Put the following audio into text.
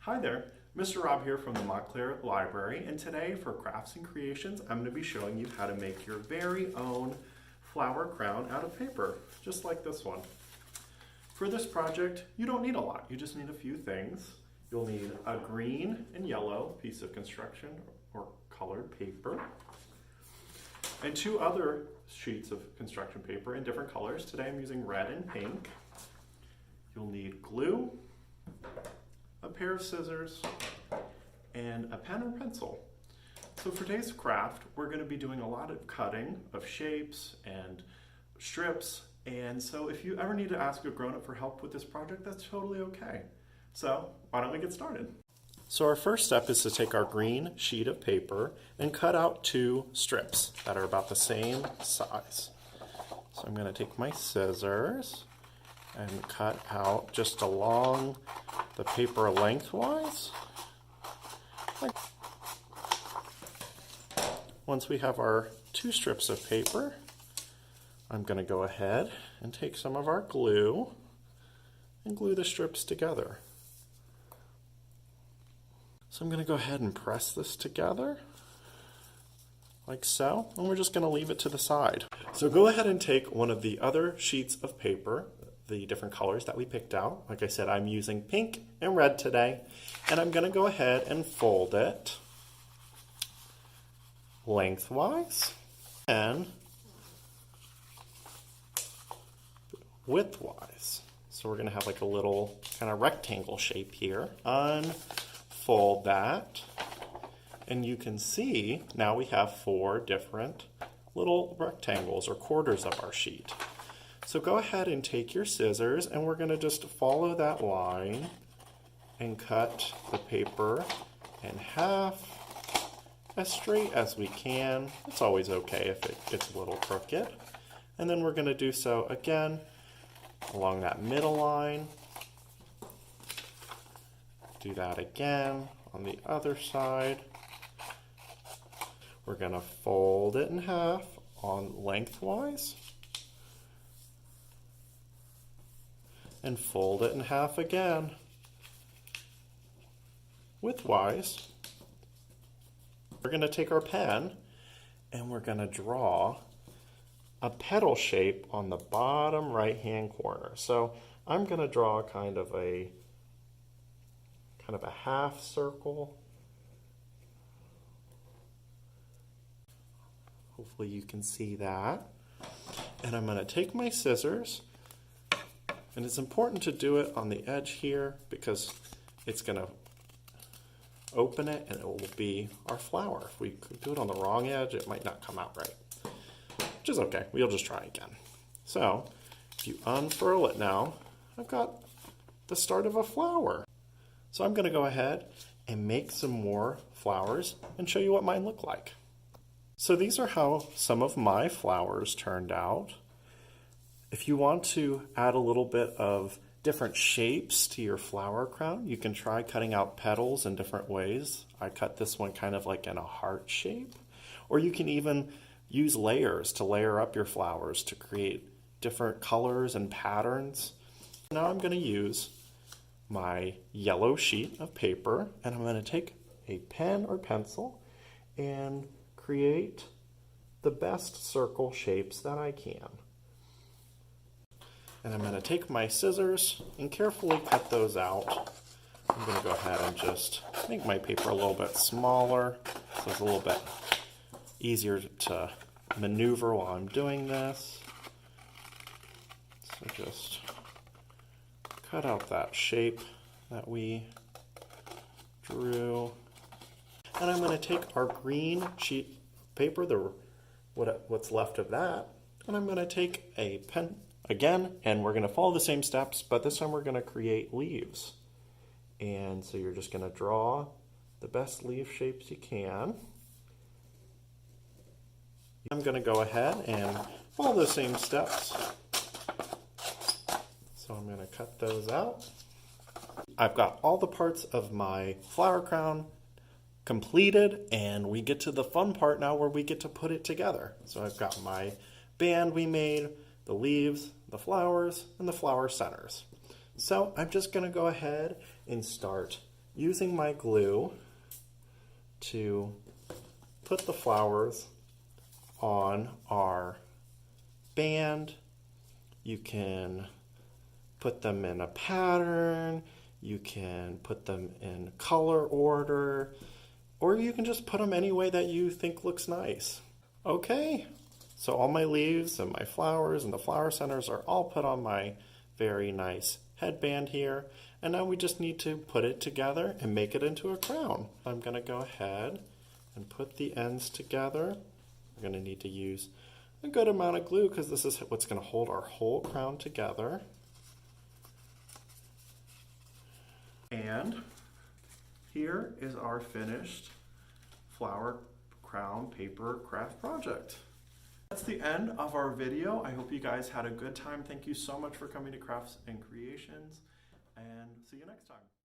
Hi there, Mr. Rob here from the Montclair Library, and today for Crafts and Creations I'm going to be showing you how to make your very own flower crown out of paper, just like this one. For this project you don't need a lot, you just need a few things. You'll need a green and yellow piece of construction or colored paper, and two other sheets of construction paper in different colors. Today I'm using red and pink. You'll need glue, a pair of scissors, and a pen or pencil. So for today's craft, we're going to be doing a lot of cutting of shapes and strips, and so if you ever need to ask a grown-up for help with this project, that's totally okay. So why don't we get started? So our first step is to take our green sheet of paper and cut out two strips that are about the same size. So I'm going to take my scissors and cut out just along the paper lengthwise. Once we have our two strips of paper, I'm going to go ahead and take some of our glue and glue the strips together. So I'm going to go ahead and press this together like so, and we're just going to leave it to the side. So go ahead and take one of the other sheets of paper, the different colors that we picked out. Like I said, I'm using pink and red today, and I'm going to go ahead and fold it lengthwise and widthwise. So we're going to have like a little kind of rectangle shape here. Unfold that, and you can see now we have four different little rectangles or quarters of our sheet. So go ahead and take your scissors, and we're going to just follow that line and cut the paper in half as straight as we can. It's always okay if it gets a little crooked. And then we're going to do so again along that middle line. Do that again on the other side. We're going to fold it in half on lengthwise and fold it in half again widthwise. We're going to take our pen and we're going to draw a petal shape on the bottom right hand corner. So I'm going to draw kind of a half circle. Hopefully you can see that. And I'm going to take my scissors, and it's important to do it on the edge here because it's going to open it and it will be our flower. If we do it on the wrong edge, it might not come out right, which is okay. We'll just try again. So if you unfurl it now, I've got the start of a flower. So I'm going to go ahead and make some more flowers and show you what mine look like. So these are how some of my flowers turned out. If you want to add a little bit of different shapes to your flower crown, you can try cutting out petals in different ways. I cut this one kind of like in a heart shape. Or you can even use layers to layer up your flowers to create different colors and patterns. Now I'm going to use my yellow sheet of paper, and I'm going to take a pen or pencil and create the best circle shapes that I can. And I'm going to take my scissors and carefully cut those out. I'm going to go ahead and just make my paper a little bit smaller so it's a little bit easier to maneuver while I'm doing this. So just cut out that shape that we drew. And I'm going to take our green sheet of paper, what's left of that, and I'm going to take a pen again, and we're going to follow the same steps, but this time we're going to create leaves. And so you're just going to draw the best leaf shapes you can. I'm going to go ahead and follow the same steps. So I'm going to cut those out. I've got all the parts of my flower crown completed, and we get to the fun part now where we get to put it together. So I've got my band we made, the leaves, the flowers, and the flower centers. So I'm just going to go ahead and start using my glue to put the flowers on our band. You can put them in a pattern, you can put them in color order, or you can just put them any way that you think looks nice. Okay, so all my leaves and my flowers and the flower centers are all put on my very nice headband here, and now we just need to put it together and make it into a crown. I'm going to go ahead and put the ends together. We're going to need to use a good amount of glue because this is what's going to hold our whole crown together. And here is our finished flower crown paper craft project. That's the end of our video. I hope you guys had a good time. Thank you so much for coming to Crafts and Creations, and see you next time.